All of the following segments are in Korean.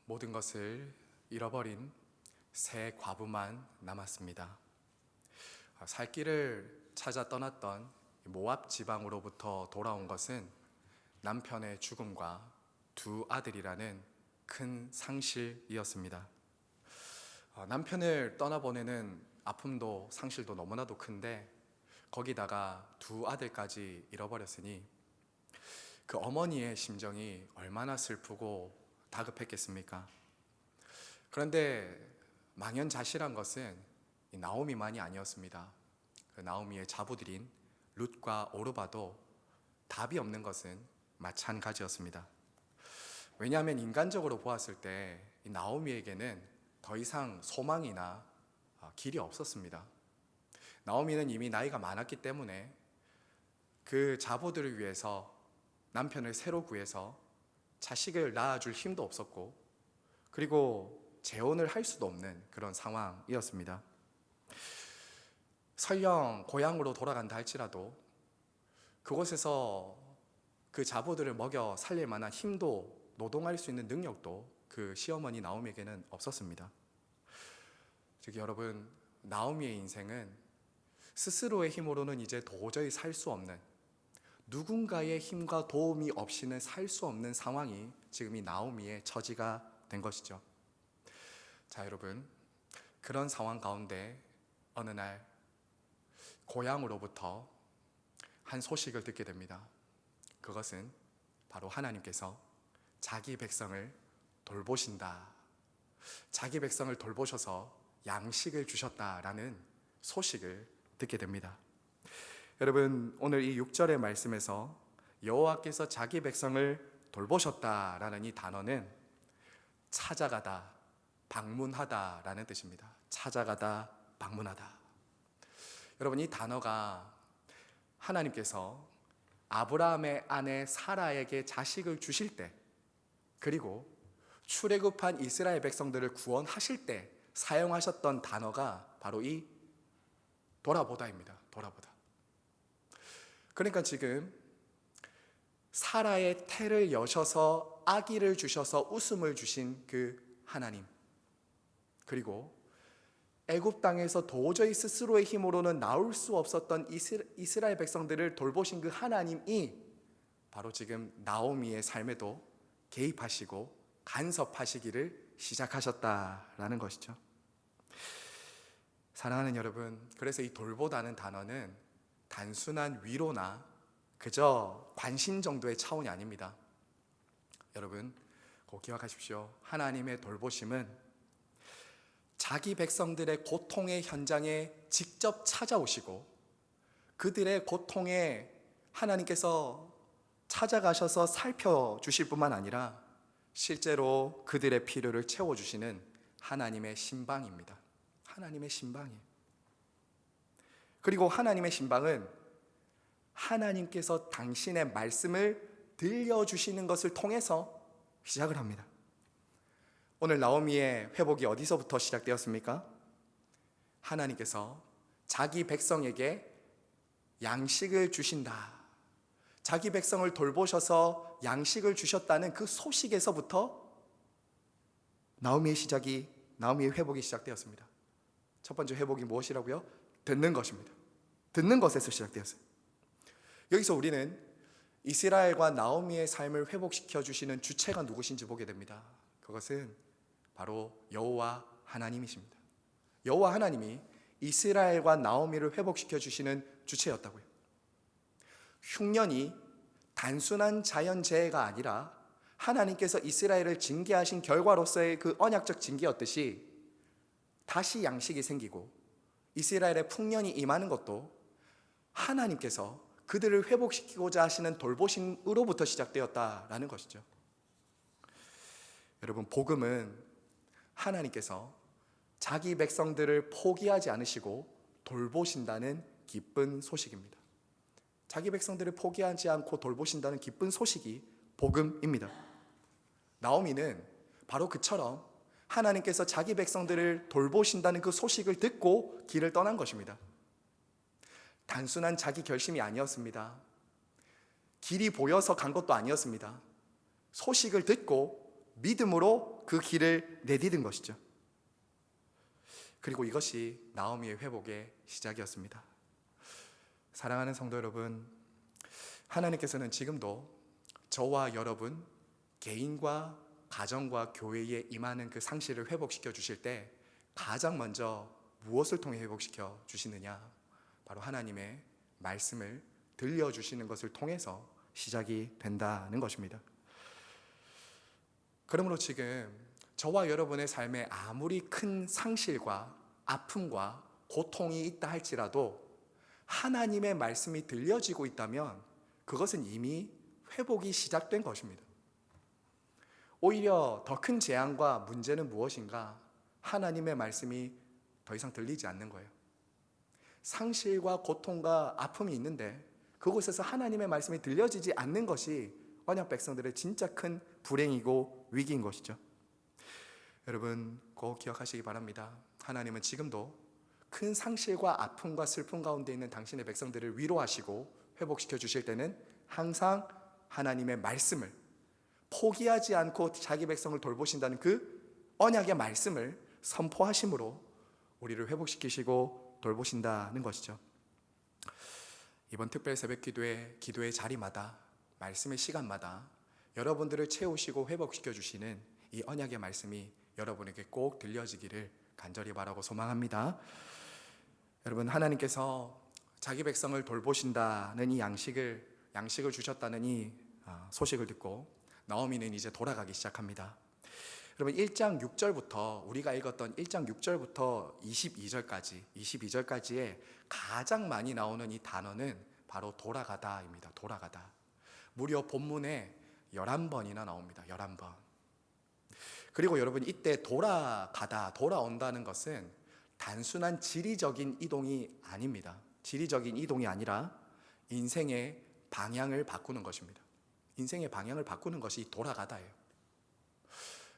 모든 것을 잃어버린 새 과부만 남았습니다. 살 길을 찾아 떠났던 모압 지방으로부터 돌아온 것은 남편의 죽음과 두 아들이라는 큰 상실이었습니다. 남편을 떠나보내는 아픔도 상실도 너무나도 큰데 거기다가 두 아들까지 잃어버렸으니 그 어머니의 심정이 얼마나 슬프고 다급했겠습니까? 그런데 망연자실한 것은 이 나오미만이 아니었습니다. 그 나오미의 자부들인 룻과 오르바도 답이 없는 것은 마찬가지였습니다. 왜냐하면 인간적으로 보았을 때 이 나오미에게는 더 이상 소망이나 길이 없었습니다. 나오미는 이미 나이가 많았기 때문에 그 자부들을 위해서 남편을 새로 구해서 자식을 낳아줄 힘도 없었고, 그리고 재혼을 할 수도 없는 그런 상황이었습니다. 설령 고향으로 돌아간다 할지라도 그곳에서 그 자부들을 먹여 살릴 만한 힘도, 노동할 수 있는 능력도 그 시어머니 나오미에게는 없었습니다. 즉 여러분, 나오미의 인생은 스스로의 힘으로는 이제 도저히 살 수 없는, 누군가의 힘과 도움이 없이는 살 수 없는 상황이 지금 이 나오미의 처지가 된 것이죠. 자 여러분, 그런 상황 가운데 어느 날 고향으로부터 한 소식을 듣게 됩니다. 그것은 바로 하나님께서 자기 백성을 돌보신다, 자기 백성을 돌보셔서 양식을 주셨다라는 소식을 듣게 됩니다. 여러분, 오늘 이 6절의 말씀에서 여호와께서 자기 백성을 돌보셨다라는 이 단어는 찾아가다, 방문하다라는 뜻입니다. 찾아가다, 방문하다. 여러분, 이 단어가 하나님께서 아브라함의 아내 사라에게 자식을 주실 때, 그리고 출애굽한 이스라엘 백성들을 구원하실 때 사용하셨던 단어가 바로 이 돌아보다입니다. 돌아보다. 그러니까 지금 사라의 태를 여셔서 아기를 주셔서 웃음을 주신 그 하나님, 그리고 애굽 땅에서 도저히 스스로의 힘으로는 나올 수 없었던 이스라엘 백성들을 돌보신 그 하나님이 바로 지금 나오미의 삶에도 개입하시고 간섭하시기를 시작하셨다라는 것이죠. 사랑하는 여러분, 그래서 이 돌보다는 단어는 단순한 위로나 그저 관심 정도의 차원이 아닙니다. 여러분, 꼭 기억하십시오. 하나님의 돌보심은 자기 백성들의 고통의 현장에 직접 찾아오시고 그들의 고통에 하나님께서 찾아가셔서 살펴주실 뿐만 아니라 실제로 그들의 필요를 채워주시는 하나님의 신방입니다. 하나님의 신방이에요. 그리고 하나님의 신방은 하나님께서 당신의 말씀을 들려주시는 것을 통해서 시작을 합니다. 오늘 나오미의 회복이 어디서부터 시작되었습니까? 하나님께서 자기 백성에게 양식을 주신다, 자기 백성을 돌보셔서 양식을 주셨다는 그 소식에서부터 나오미의 회복이 시작되었습니다. 첫 번째 회복이 무엇이라고요? 듣는 것입니다. 듣는 것에서 시작되었어요. 여기서 우리는 이스라엘과 나오미의 삶을 회복시켜 주시는 주체가 누구신지 보게 됩니다. 그것은 바로 여호와 하나님이십니다. 여호와 하나님이 이스라엘과 나오미를 회복시켜 주시는 주체였다고요. 흉년이 단순한 자연재해가 아니라 하나님께서 이스라엘을 징계하신 결과로서의 그 언약적 징계였듯이 다시 양식이 생기고 이스라엘의 풍년이 임하는 것도 하나님께서 그들을 회복시키고자 하시는 돌보심으로부터 시작되었다라는 것이죠. 여러분, 복음은 하나님께서 자기 백성들을 포기하지 않으시고 돌보신다는 기쁜 소식입니다. 자기 백성들을 포기하지 않고 돌보신다는 기쁜 소식이 복음입니다. 나오미는 바로 그처럼 하나님께서 자기 백성들을 돌보신다는 그 소식을 듣고 길을 떠난 것입니다. 단순한 자기 결심이 아니었습니다. 길이 보여서 간 것도 아니었습니다. 소식을 듣고 믿음으로 그 길을 내디딘 것이죠. 그리고 이것이 나오미의 회복의 시작이었습니다. 사랑하는 성도 여러분, 하나님께서는 지금도 저와 여러분 개인과 가정과 교회에 임하는 그 상실을 회복시켜 주실 때 가장 먼저 무엇을 통해 회복시켜 주시느냐? 바로 하나님의 말씀을 들려주시는 것을 통해서 시작이 된다는 것입니다. 그러므로 지금 저와 여러분의 삶에 아무리 큰 상실과 아픔과 고통이 있다 할지라도 하나님의 말씀이 들려지고 있다면 그것은 이미 회복이 시작된 것입니다. 오히려 더 큰 재앙과 문제는 무엇인가? 하나님의 말씀이 더 이상 들리지 않는 거예요. 상실과 고통과 아픔이 있는데 그곳에서 하나님의 말씀이 들려지지 않는 것이 언약 백성들의 진짜 큰 불행이고 위기인 것이죠. 여러분 꼭 기억하시기 바랍니다. 하나님은 지금도 큰 상실과 아픔과 슬픔 가운데 있는 당신의 백성들을 위로하시고 회복시켜 주실 때는 항상 하나님의 말씀을 포기하지 않고 자기 백성을 돌보신다는 그 언약의 말씀을 선포하심으로 우리를 회복시키시고 돌보신다는 것이죠. 이번 특별 새벽 기도의 자리마다 말씀의 시간마다 여러분들을 채우시고 회복시켜 주시는 이 언약의 말씀이 여러분에게 꼭 들려지기를 간절히 바라고 소망합니다. 여러분 하나님께서 자기 백성을 돌보신다는 이 양식을 주셨다는 이 소식을 듣고 나오미는 이제 돌아가기 시작합니다. 여러분 1장 6절부터 우리가 읽었던 1장 6절부터 22절까지의 가장 많이 나오는 이 단어는 바로 돌아가다입니다. 돌아가다. 무려 본문에 11번이나 나옵니다. 11번. 그리고 여러분 이때 돌아온다는 것은 단순한 지리적인 이동이 아닙니다. 지리적인 이동이 아니라 인생의 방향을 바꾸는 것입니다. 인생의 방향을 바꾸는 것이 돌아가다예요.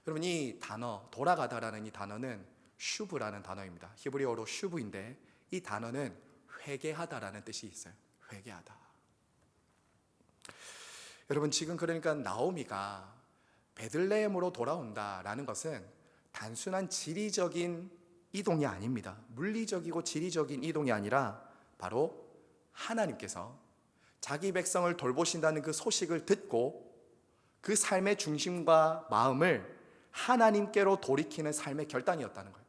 여러분 이 단어, 돌아가다라는 이 단어는 슈브라는 단어입니다. 히브리어로 슈브인데 이 단어는 회개하다라는 뜻이 있어요. 회개하다. 여러분 지금 그러니까 나오미가 베들레헴으로 돌아온다라는 것은 단순한 지리적인 이동이 아닙니다. 물리적이고 지리적인 이동이 아니라 바로 하나님께서 자기 백성을 돌보신다는 그 소식을 듣고 그 삶의 중심과 마음을 하나님께로 돌이키는 삶의 결단이었다는 거예요.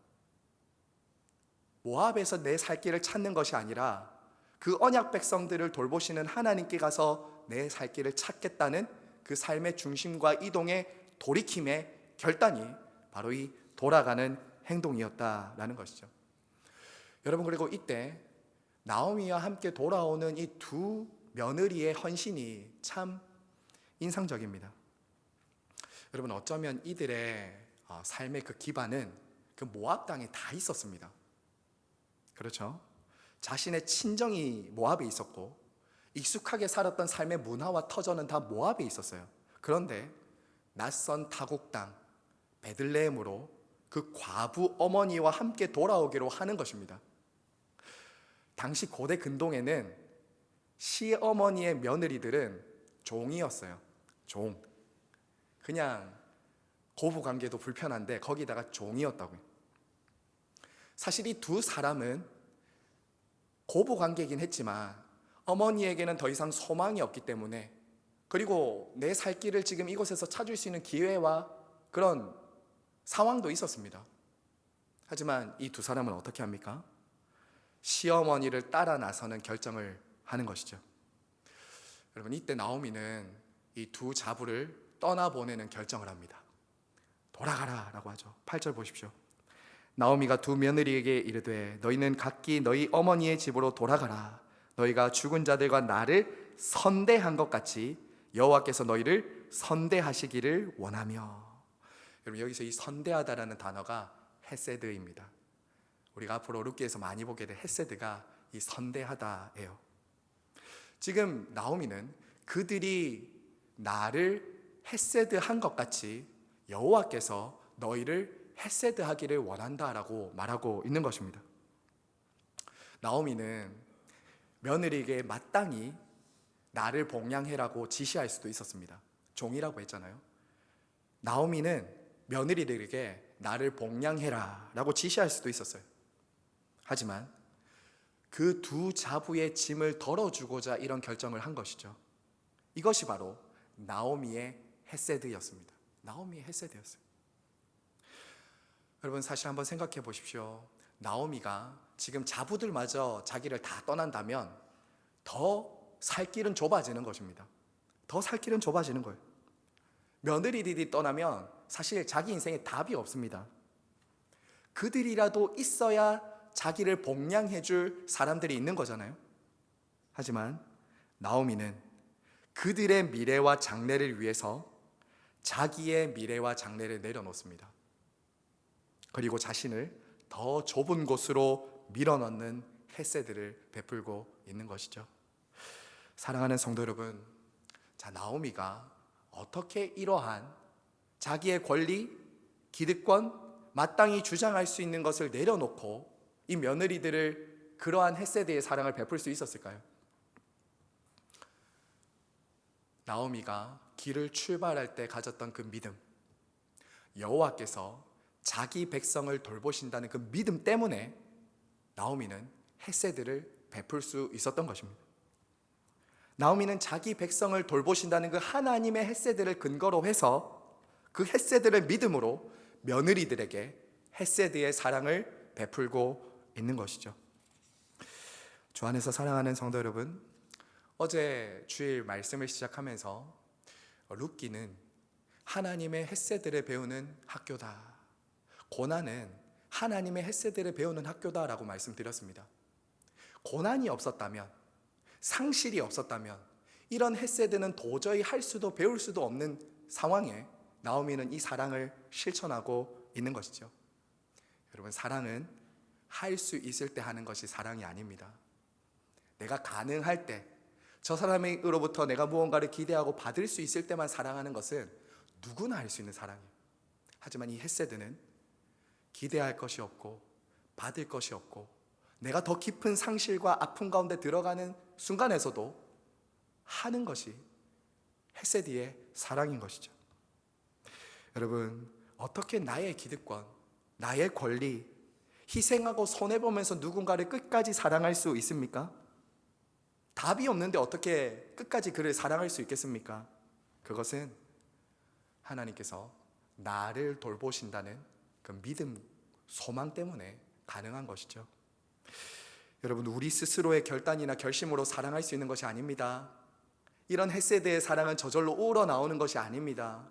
모압에서 내 살 길을 찾는 것이 아니라 그 언약 백성들을 돌보시는 하나님께 가서 내 살 길을 찾겠다는 그 삶의 중심과 이동의 돌이킴의 결단이 바로 이 돌아가는 행동이었다라는 것이죠. 여러분 그리고 이때 나오미와 함께 돌아오는 이 두 며느리의 헌신이 참 인상적입니다. 여러분 어쩌면 이들의 삶의 그 기반은 그 모압 땅에 다 있었습니다. 그렇죠? 자신의 친정이 모압에 있었고 익숙하게 살았던 삶의 문화와 터전은 다 모압에 있었어요. 그런데 낯선 타국 땅 베들레헴으로 그 과부 어머니와 함께 돌아오기로 하는 것입니다. 당시 고대 근동에는 시어머니의 며느리들은 종이었어요. 종. 그냥 고부관계도 불편한데 거기다가 종이었다고요. 사실 이 두 사람은 고부관계이긴 했지만 어머니에게는 더 이상 소망이 없기 때문에 그리고 내 살 길을 지금 이곳에서 찾을 수 있는 기회와 그런 상황도 있었습니다. 하지만 이 두 사람은 어떻게 합니까? 시어머니를 따라 나서는 결정을 하는 것이죠. 여러분 이때 나오미는 이 두 자부를 떠나보내는 결정을 합니다. 돌아가라 라고 하죠. 8절 보십시오. 나오미가 두 며느리에게 이르되 너희는 각기 너희 어머니의 집으로 돌아가라. 너희가 죽은 자들과 나를 선대한 것 같이 여호와께서 너희를 선대하시기를 원하며. 여러분 여기서 이 선대하다라는 단어가 헤세드입니다. 우리가 앞으로 룻기에서 많이 보게 될 헤세드가 이 선대하다예요. 지금 나오미는 그들이 나를 헤세드한 것 같이 여호와께서 너희를 헤세드하기를 원한다라고 말하고 있는 것입니다. 나오미는 며느리에게 마땅히 나를 봉양해라고 지시할 수도 있었습니다. 종이라고 했잖아요. 나오미는 며느리들에게 나를 복량해라 라고 지시할 수도 있었어요. 하지만 그 두 자부의 짐을 덜어주고자 이런 결정을 한 것이죠. 이것이 바로 나오미의 헤세드였습니다. 나오미의 헤세드였어요. 여러분, 사실 한번 생각해 보십시오. 나오미가 지금 자부들마저 자기를 다 떠난다면 더 살 길은 좁아지는 것입니다. 더 살 길은 좁아지는 거예요. 며느리들이 떠나면 사실 자기 인생에 답이 없습니다. 그들이라도 있어야 자기를 복량해 줄 사람들이 있는 거잖아요. 하지만 나오미는 그들의 미래와 장래를 위해서 자기의 미래와 장래를 내려놓습니다. 그리고 자신을 더 좁은 곳으로 밀어넣는 헤세드를 베풀고 있는 것이죠. 사랑하는 성도 여러분, 자, 나오미가 어떻게 이러한 자기의 권리, 기득권, 마땅히 주장할 수 있는 것을 내려놓고 이 며느리들을 그러한 헤세드의 사랑을 베풀 수 있었을까요? 나오미가 길을 출발할 때 가졌던 그 믿음, 여호와께서 자기 백성을 돌보신다는 그 믿음 때문에 나오미는 헤세드를 베풀 수 있었던 것입니다. 나오미는 자기 백성을 돌보신다는 그 하나님의 헤세드를 근거로 해서 그 헤세드를 믿음으로 며느리들에게 헤세드의 사랑을 베풀고 있는 것이죠. 주 안에서 사랑하는 성도 여러분, 어제 주일 말씀을 시작하면서 룻기는 하나님의 헤세드를 배우는 학교다, 고난은 하나님의 헤세드를 배우는 학교다라고 말씀드렸습니다. 고난이 없었다면, 상실이 없었다면 이런 헤세드는 도저히 할 수도 배울 수도 없는 상황에 나오미는 이 사랑을 실천하고 있는 것이죠. 여러분, 사랑은 할 수 있을 때 하는 것이 사랑이 아닙니다. 내가 가능할 때, 저 사람으로부터 내가 무언가를 기대하고 받을 수 있을 때만 사랑하는 것은 누구나 할 수 있는 사랑이에요. 하지만 이 헤세드는 기대할 것이 없고 받을 것이 없고 내가 더 깊은 상실과 아픔 가운데 들어가는 순간에서도 하는 것이 헤세드의 사랑인 것이죠. 여러분, 어떻게 나의 기득권, 나의 권리, 희생하고 손해보면서 누군가를 끝까지 사랑할 수 있습니까? 답이 없는데 어떻게 끝까지 그를 사랑할 수 있겠습니까? 그것은 하나님께서 나를 돌보신다는 그 믿음, 소망 때문에 가능한 것이죠. 여러분, 우리 스스로의 결단이나 결심으로 사랑할 수 있는 것이 아닙니다. 이런 헤세드의 사랑은 저절로 우러나오는 것이 아닙니다.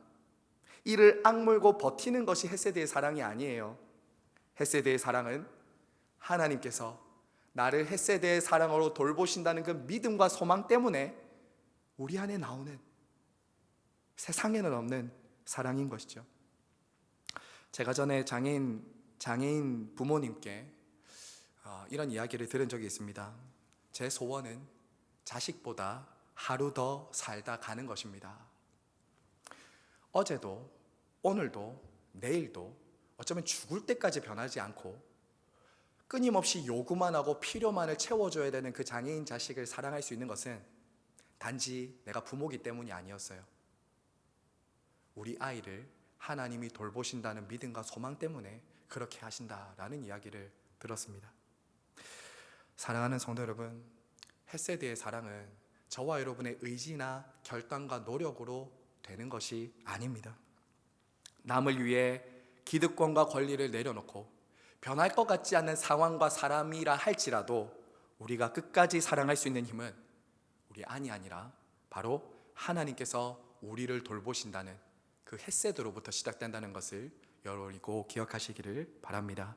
이를 악물고 버티는 것이 헤세드의 사랑이 아니에요. 헤세드의 사랑은 하나님께서 나를 헤세드의 사랑으로 돌보신다는 그 믿음과 소망 때문에 우리 안에 나오는, 세상에는 없는 사랑인 것이죠. 제가 전에 장애인 부모님께 이런 이야기를 들은 적이 있습니다. 제 소원은 자식보다 하루 더 살다 가는 것입니다. 어제도 오늘도 내일도 어쩌면 죽을 때까지 변하지 않고 끊임없이 요구만 하고 필요만을 채워줘야 되는 그 장애인 자식을 사랑할 수 있는 것은 단지 내가 부모기 때문이 아니었어요. 우리 아이를 하나님이 돌보신다는 믿음과 소망 때문에 그렇게 하신다라는 이야기를 들었습니다. 사랑하는 성도 여러분, 헤세드의 사랑은 저와 여러분의 의지나 결단과 노력으로 되는 것이 아닙니다. 남을 위해 기득권과 권리를 내려놓고 변할 것 같지 않은 상황과 사람이라 할지라도 우리가 끝까지 사랑할 수 있는 힘은 우리 안이 아니라 바로 하나님께서 우리를 돌보신다는 그 헤세드로부터 시작된다는 것을 여러분이 꼭 기억하시기를 바랍니다.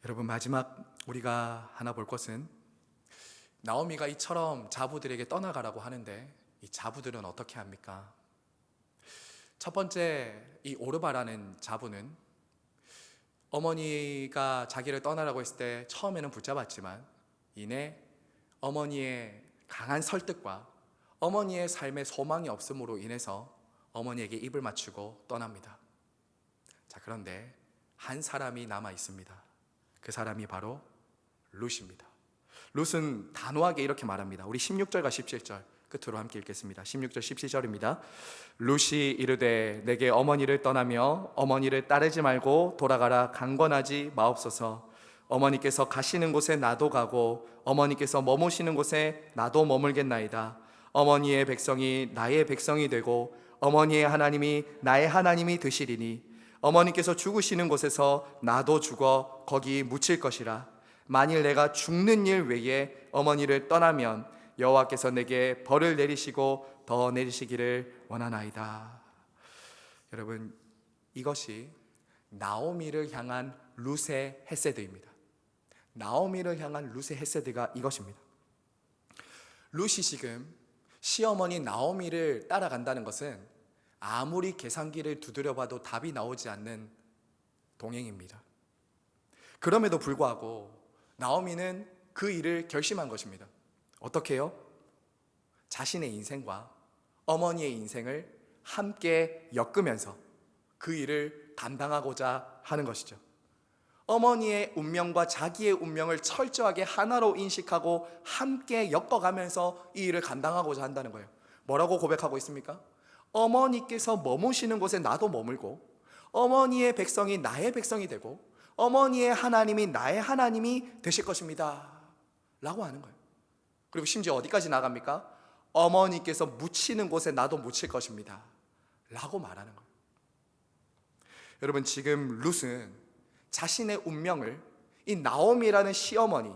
여러분, 마지막 우리가 하나 볼 것은 나오미가 이처럼 자부들에게 떠나가라고 하는데 이 자부들은 어떻게 합니까? 첫 번째, 이 오르바라는 자부는 어머니가 자기를 떠나라고 했을 때 처음에는 붙잡았지만 이내 어머니의 강한 설득과 어머니의 삶에 소망이 없음으로 인해서 어머니에게 입을 맞추고 떠납니다. 자, 그런데 한 사람이 남아 있습니다. 그 사람이 바로 룻입니다. 룻은 단호하게 이렇게 말합니다. 우리 16절과 17절 끝으로 함께 읽겠습니다. 16절 17절입니다. 룻이 이르되 내게 어머니를 떠나며 어머니를 따르지 말고 돌아가라 강권하지 마옵소서. 어머니께서 가시는 곳에 나도 가고 어머니께서 머무시는 곳에 나도 머물겠나이다. 어머니의 백성이 나의 백성이 되고 어머니의 하나님이 나의 하나님이 되시리니 어머니께서 죽으시는 곳에서 나도 죽어 거기 묻힐 것이라. 만일 내가 죽는 일 외에 어머니를 떠나면 여호와께서 내게 벌을 내리시고 더 내리시기를 원하나이다. 여러분, 이것이 나오미를 향한 룻의 헤세드입니다. 나오미를 향한 룻의 헤세드가 이것입니다. 룻이 지금 시어머니 나오미를 따라간다는 것은 아무리 계산기를 두드려봐도 답이 나오지 않는 동행입니다. 그럼에도 불구하고 나오미는 그 일을 결심한 것입니다. 어떻게 해요? 자신의 인생과 어머니의 인생을 함께 엮으면서 그 일을 감당하고자 하는 것이죠. 어머니의 운명과 자기의 운명을 철저하게 하나로 인식하고 함께 엮어가면서 이 일을 감당하고자 한다는 거예요. 뭐라고 고백하고 있습니까? 어머니께서 머무시는 곳에 나도 머물고 어머니의 백성이 나의 백성이 되고 어머니의 하나님이 나의 하나님이 되실 것입니다 라고 하는 거예요. 그리고 심지어 어디까지 나갑니까? 어머니께서 묻히는 곳에 나도 묻힐 것입니다 라고 말하는 거예요. 여러분, 지금 룻은 자신의 운명을 이 나오미라는 시어머니,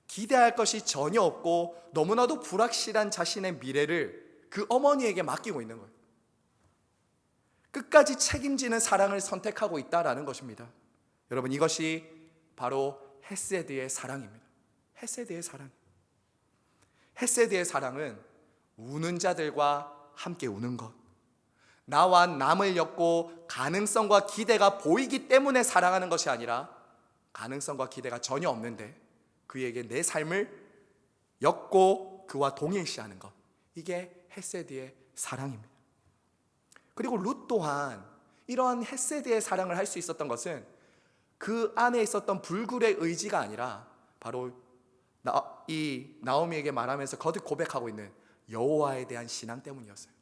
기대할 것이 전혀 없고 너무나도 불확실한 자신의 미래를 그 어머니에게 맡기고 있는 거예요. 끝까지 책임지는 사랑을 선택하고 있다라는 것입니다. 여러분, 이것이 바로 헤세드의 사랑입니다. 헤세드의 사랑. 헤세드의 사랑은 우는 자들과 함께 우는 것, 나와 남을 엮고 가능성과 기대가 보이기 때문에 사랑하는 것이 아니라 가능성과 기대가 전혀 없는데 그에게 내 삶을 엮고 그와 동일시하는 것, 이게 헤세드의 사랑입니다. 그리고 룻 또한 이러한 헤세드의 사랑을 할 수 있었던 것은 그 안에 있었던 불굴의 의지가 아니라 바로 이 나오미에게 말하면서 거듭 고백하고 있는 여호와에 대한 신앙 때문이었어요.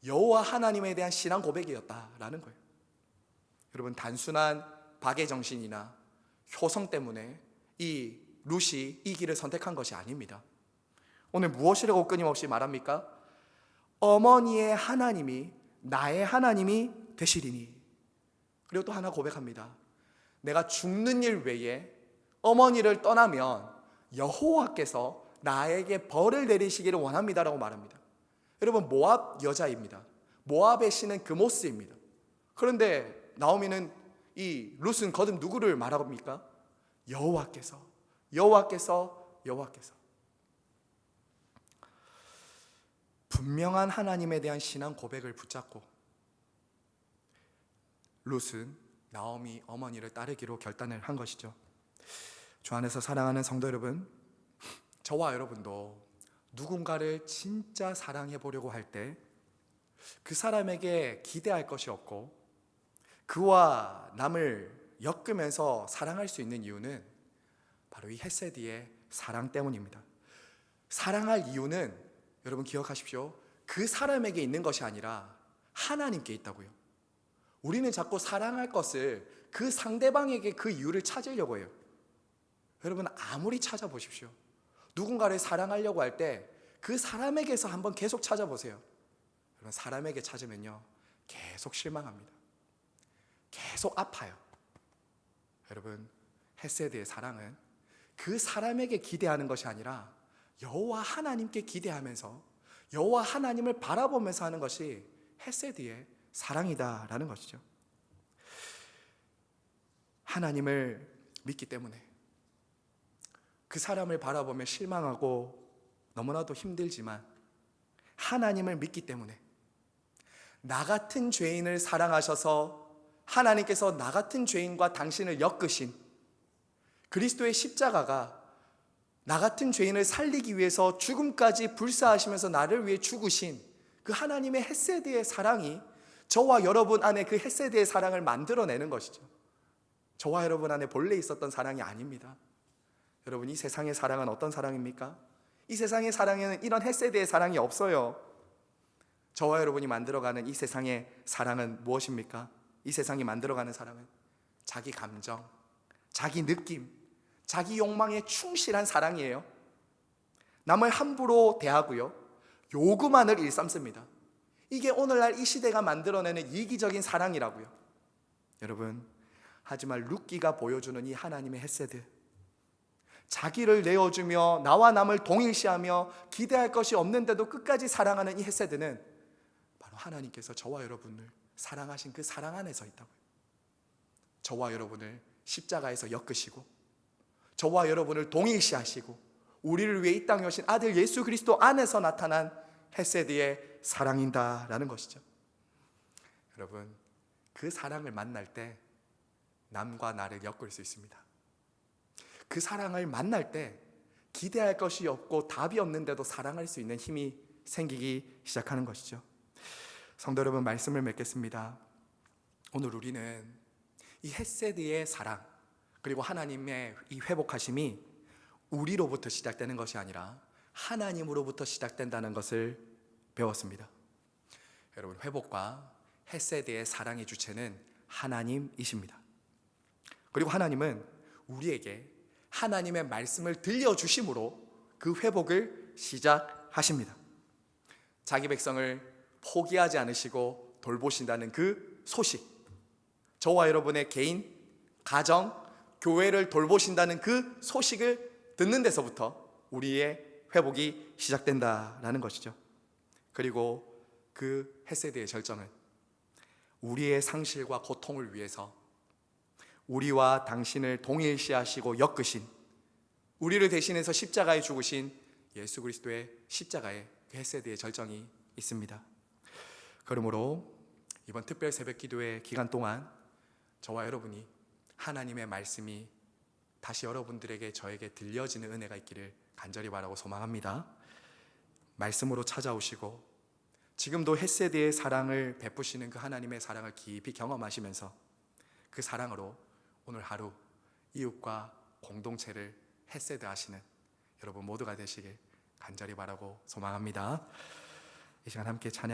여호와 하나님에 대한 신앙 고백이었다라는 거예요. 여러분, 단순한 박애 정신이나 효성 때문에 이 룻이 이 길을 선택한 것이 아닙니다. 오늘 무엇이라고 끊임없이 말합니까? 어머니의 하나님이 나의 하나님이 되시리니. 그리고 또 하나 고백합니다. 내가 죽는 일 외에 어머니를 떠나면 여호와께서 나에게 벌을 내리시기를 원합니다라고 말합니다. 여러분, 모압 여자입니다. 모압의 신은 그모스입니다. 그런데 나오미는 이 룻은 거듭 누구를 말합니까? 여호와께서. 분명한 하나님에 대한 신앙 고백을 붙잡고 룻은 나오미 어머니를 따르기로 결단을 한 것이죠. 주 안에서 사랑하는 성도 여러분, 저와 여러분도 누군가를 진짜 사랑해 보려고 할 때 그 사람에게 기대할 것이 없고 그와 남을 엮으면서 사랑할 수 있는 이유는 바로 이 헤세드의 사랑 때문입니다. 사랑할 이유는 여러분 기억하십시오. 그 사람에게 있는 것이 아니라 하나님께 있다고요. 우리는 자꾸 사랑할 것을 그 상대방에게 그 이유를 찾으려고 해요. 여러분, 아무리 찾아보십시오. 누군가를 사랑하려고 할 때 그 사람에게서 한번 계속 찾아보세요. 여러분, 사람에게 찾으면요 계속 실망합니다. 계속 아파요. 여러분, 헤세드의 사랑은 그 사람에게 기대하는 것이 아니라 여호와 하나님께 기대하면서 여호와 하나님을 바라보면서 하는 것이 헤세드의 사랑이다라는 것이죠. 하나님을 믿기 때문에 그 사람을 바라보며 실망하고 너무나도 힘들지만 하나님을 믿기 때문에 나 같은 죄인을 사랑하셔서 하나님께서 나 같은 죄인과 당신을 엮으신 그리스도의 십자가가 나 같은 죄인을 살리기 위해서 죽음까지 불사하시면서 나를 위해 죽으신 그 하나님의 헤세드의 사랑이 저와 여러분 안에 그 헤세드의 사랑을 만들어내는 것이죠. 저와 여러분 안에 본래 있었던 사랑이 아닙니다. 여러분, 이 세상의 사랑은 어떤 사랑입니까? 이 세상의 사랑에는 이런 헤세드의 사랑이 없어요. 저와 여러분이 만들어가는 이 세상의 사랑은 무엇입니까? 이 세상이 만들어가는 사랑은 자기 감정, 자기 느낌, 자기 욕망에 충실한 사랑이에요. 남을 함부로 대하고요, 요구만을 일삼습니다. 이게 오늘날 이 시대가 만들어내는 이기적인 사랑이라고요. 여러분, 하지만 룻기가 보여주는 이 하나님의 헤세드, 자기를 내어주며 나와 남을 동일시하며 기대할 것이 없는데도 끝까지 사랑하는 이 헤세드는 바로 하나님께서 저와 여러분을 사랑하신 그 사랑 안에서 있다고요. 저와 여러분을 십자가에서 엮으시고 저와 여러분을 동일시하시고 우리를 위해 이 땅에 오신 아들 예수 그리스도 안에서 나타난 헤세드의 사랑이다라는 것이죠. 여러분, 그 사랑을 만날 때 남과 나를 엮을 수 있습니다. 그 사랑을 만날 때 기대할 것이 없고 답이 없는데도 사랑할 수 있는 힘이 생기기 시작하는 것이죠. 성도 여러분, 말씀을 맺겠습니다. 오늘 우리는 이 헤세드의 사랑, 그리고 하나님의 이 회복하심이 우리로부터 시작되는 것이 아니라 하나님으로부터 시작된다는 것을 배웠습니다. 여러분, 회복과 헤세드의 사랑의 주체는 하나님이십니다. 그리고 하나님은 우리에게 하나님의 말씀을 들려주심으로 그 회복을 시작하십니다. 자기 백성을 포기하지 않으시고 돌보신다는 그 소식, 저와 여러분의 개인, 가정, 교회를 돌보신다는 그 소식을 듣는 데서부터 우리의 회복이 시작된다라는 것이죠. 그리고 그 헤세드의 절정은 우리의 상실과 고통을 위해서 우리와 당신을 동일시하시고 엮으신, 우리를 대신해서 십자가에 죽으신 예수 그리스도의 십자가의 그 헤세드의 절정이 있습니다. 그러므로 이번 특별 새벽 기도의 기간 동안 저와 여러분이 하나님의 말씀이 다시 여러분들에게, 저에게 들려지는 은혜가 있기를 간절히 바라고 소망합니다. 말씀으로 찾아오시고 지금도 헤세드의 사랑을 베푸시는 그 하나님의 사랑을 깊이 경험하시면서 그 사랑으로 오늘 하루 이웃과 공동체를 헤세드 하시는 여러분 모두가 되시길 간절히 바라고 소망합니다. 이 시간 함께 찬양